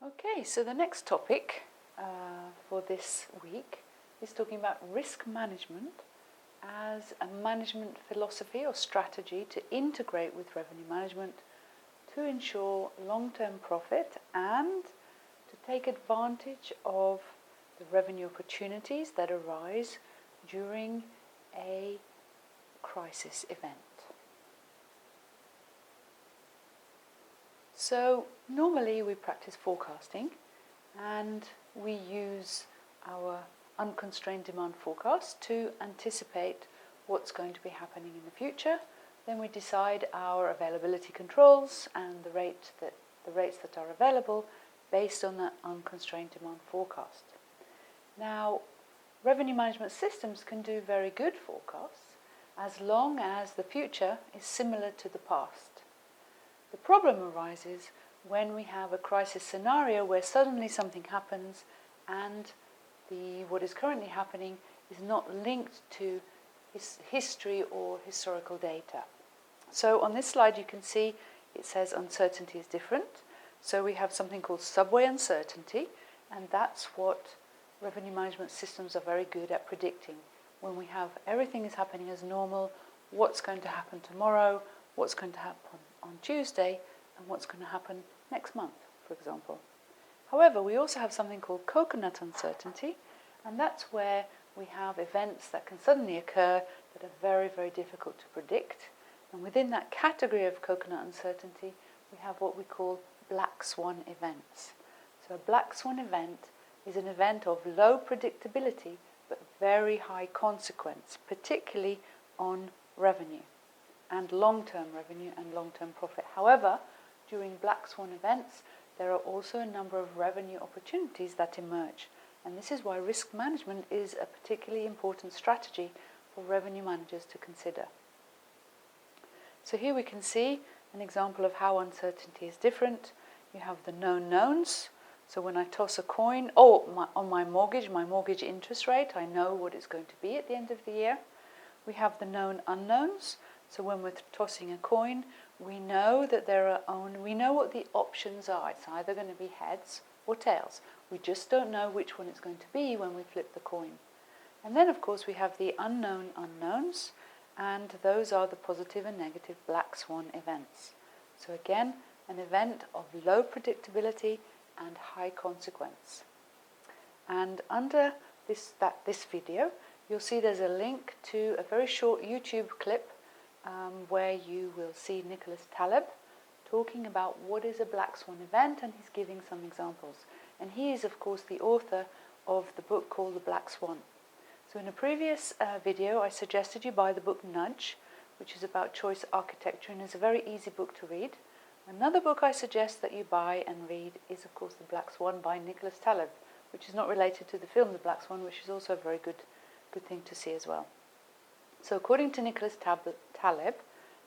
Okay, so the next topic for this week is talking about risk management as a management philosophy or strategy to integrate with revenue management to ensure long-term profit and to take advantage of the revenue opportunities that arise during a crisis event. So normally we practice forecasting and we use our unconstrained demand forecast to anticipate what's going to be happening in the future. Then we decide our availability controls and the rates that are available based on that unconstrained demand forecast. Now, revenue management systems can do very good forecasts as long as the future is similar to the past. The problem arises when we have a crisis scenario where suddenly something happens and what is currently happening is not linked to history or historical data. So on this slide you can see it says uncertainty is different. So we have something called subway uncertainty, and that's what revenue management systems are very good at predicting. When we have everything is happening as normal, what's going to happen tomorrow, what's going to happen on Tuesday, and what's going to happen next month, for example. However, we also have something called coconut uncertainty, and that's where we have events that can suddenly occur that are very, very difficult to predict. And within that category of coconut uncertainty, we have what we call black swan events. So a black swan event is an event of low predictability but very high consequence, particularly on revenue and long-term revenue and long-term profit. However, during black swan events, there are also a number of revenue opportunities that emerge. And this is why risk management is a particularly important strategy for revenue managers to consider. So here we can see an example of how uncertainty is different. You have the known knowns. So when I toss a coin, on my mortgage interest rate, I know what it's going to be at the end of the year. We have the known unknowns. So when we're tossing a coin, we know that we know what the options are. It's either going to be heads or tails. We just don't know which one it's going to be when we flip the coin. And then, of course, we have the unknown unknowns, and those are the positive and negative black swan events. So again, an event of low predictability and high consequence. And under this video, you'll see there's a link to a very short YouTube clip where you will see Nicholas Taleb talking about what is a black swan event, and he's giving some examples. And he is, of course, the author of the book called The Black Swan. So in a previous video, I suggested you buy the book Nudge, which is about choice architecture and is a very easy book to read. Another book I suggest that you buy and read is, of course, The Black Swan by Nicholas Taleb, which is not related to the film The Black Swan, which is also a very good thing to see as well. So according to Nicholas Taleb,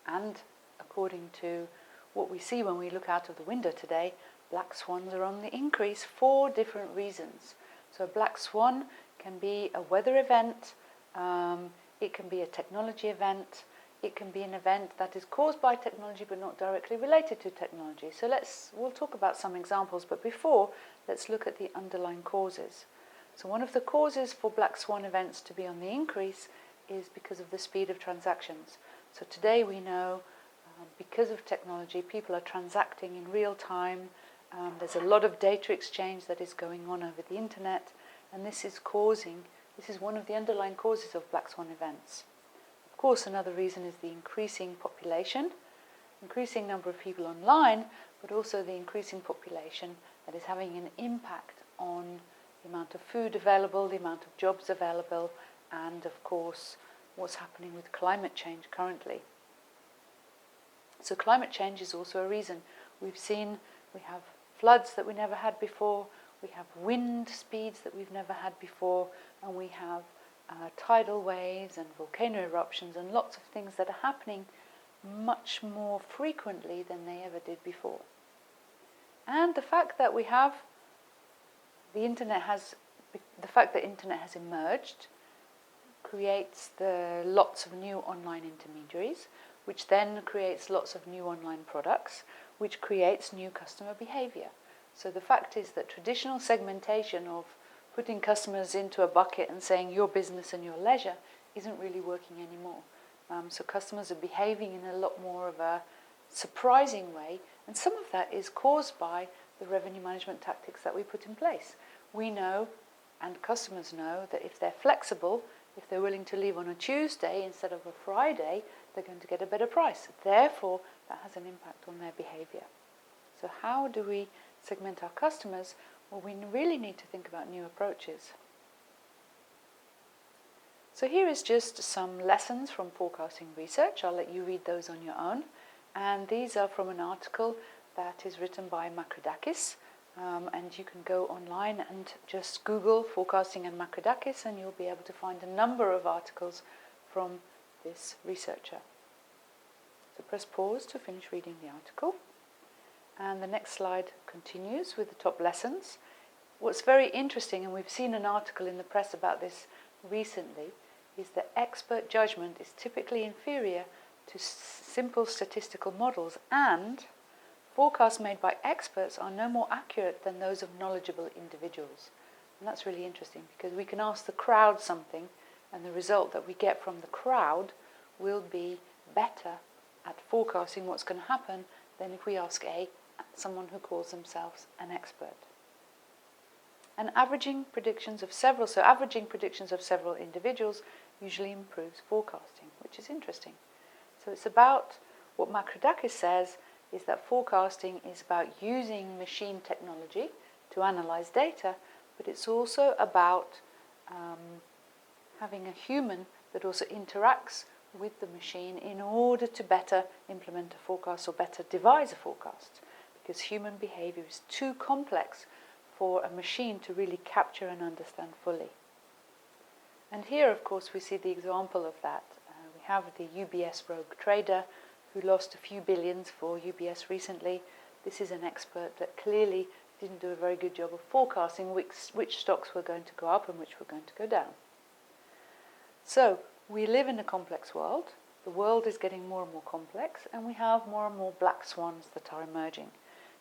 and according to what we see when we look out of the window today, black swans are on the increase for different reasons. So a black swan can be a weather event, it can be a technology event, it can be an event that is caused by technology but not directly related to technology. So we'll talk about some examples, but before, let's look at the underlying causes. So one of the causes for black swan events to be on the increase is because of the speed of transactions. So today we know because of technology, people are transacting in real time. There's a lot of data exchange that is going on over the internet, and this is one of the underlying causes of black swan events. Of course, another reason is the increasing population, increasing number of people online, but also the increasing population that is having an impact on the amount of food available, the amount of jobs available, and of course, what's happening with climate change currently. So climate change is also a reason. We have floods that we never had before, we have wind speeds that we've never had before, and we have tidal waves and volcano eruptions and lots of things that are happening much more frequently than they ever did before. And the fact that the internet has emerged creates lots of new online intermediaries, which then creates lots of new online products, which creates new customer behavior. So the fact is that traditional segmentation of putting customers into a bucket and saying your business and your leisure isn't really working anymore. So customers are behaving in a lot more of a surprising way, and some of that is caused by the revenue management tactics that we put in place. We know, and customers know, that if they're flexible, if they're willing to leave on a Tuesday instead of a Friday, they're going to get a better price. Therefore, that has an impact on their behavior. So how do we segment our customers? Well, we really need to think about new approaches. So here is just some lessons from forecasting research. I'll let you read those on your own. And these are from an article that is written by Makridakis. And you can go online and just Google forecasting and Makridakis, and you'll be able to find a number of articles from this researcher. So press pause to finish reading the article. And the next slide continues with the top lessons. What's very interesting, and we've seen an article in the press about this recently, is that expert judgment is typically inferior to simple statistical models, and forecasts made by experts are no more accurate than those of knowledgeable individuals. And that's really interesting, because we can ask the crowd something, and the result that we get from the crowd will be better at forecasting what's going to happen than if we ask someone who calls themselves an expert. And averaging predictions of several individuals usually improves forecasting, which is interesting. So it's about, what Makridakis says is that forecasting is about using machine technology to analyze data, but it's also about having a human that also interacts with the machine in order to better implement a forecast or better devise a forecast, because human behavior is too complex for a machine to really capture and understand fully. And here, of course, we see the example of that. We have the UBS rogue trader who lost a few billions for UBS recently. This is an expert that clearly didn't do a very good job of forecasting which stocks were going to go up and which were going to go down. So we live in a complex world. The world is getting more and more complex, and we have more and more black swans that are emerging.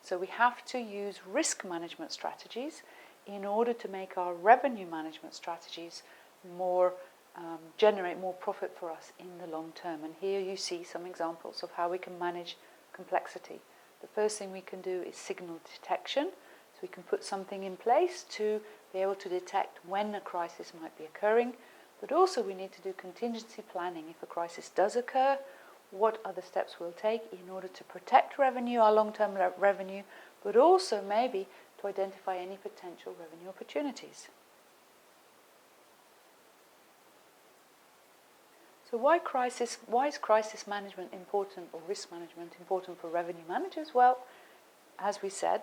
So we have to use risk management strategies in order to make our revenue management strategies generate more profit for us in the long term. And here you see some examples of how we can manage complexity. The first thing we can do is signal detection. So we can put something in place to be able to detect when a crisis might be occurring. But also we need to do contingency planning. If a crisis does occur, what other steps we'll take in order to protect revenue, our long-term revenue, but also maybe to identify any potential revenue opportunities. So why is crisis management important, or risk management important for revenue managers? Well, as we said,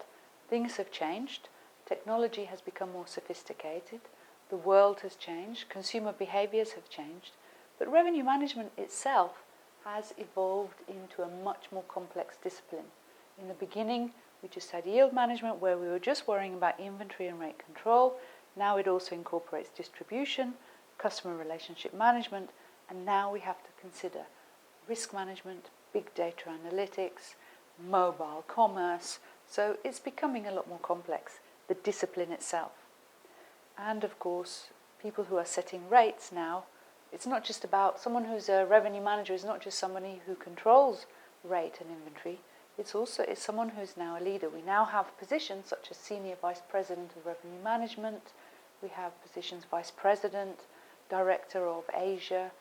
things have changed. Technology has become more sophisticated. The world has changed. Consumer behaviors have changed. But revenue management itself has evolved into a much more complex discipline. In the beginning, we just had yield management, where we were just worrying about inventory and rate control. Now it also incorporates distribution, customer relationship management, and now we have to consider risk management, big data analytics, mobile commerce. So it's becoming a lot more complex, the discipline itself. And of course, people who are setting rates now, it's not just about someone who's a revenue manager is not just somebody who controls rate and inventory. It's someone who's now a leader. We now have positions such as Senior Vice President of Revenue Management. We have positions Vice President, Director of Asia,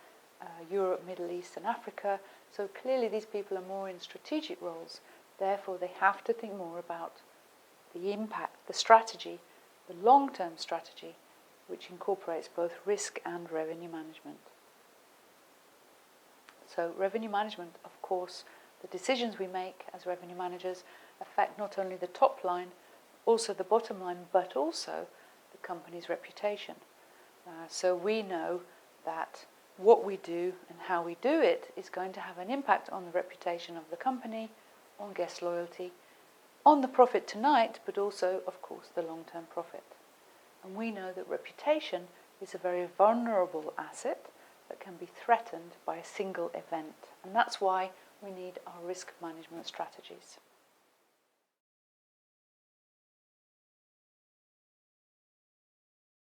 Europe, Middle East and Africa. So clearly these people are more in strategic roles. Therefore, they have to think more about the impact, the strategy, the long-term strategy, which incorporates both risk and revenue management. So revenue management, of course, the decisions we make as revenue managers affect not only the top line, also the bottom line, but also the company's reputation. So we know that what we do and how we do it is going to have an impact on the reputation of the company, on guest loyalty, on the profit tonight, but also, of course, the long-term profit. And we know that reputation is a very vulnerable asset that can be threatened by a single event. And that's why we need our risk management strategies.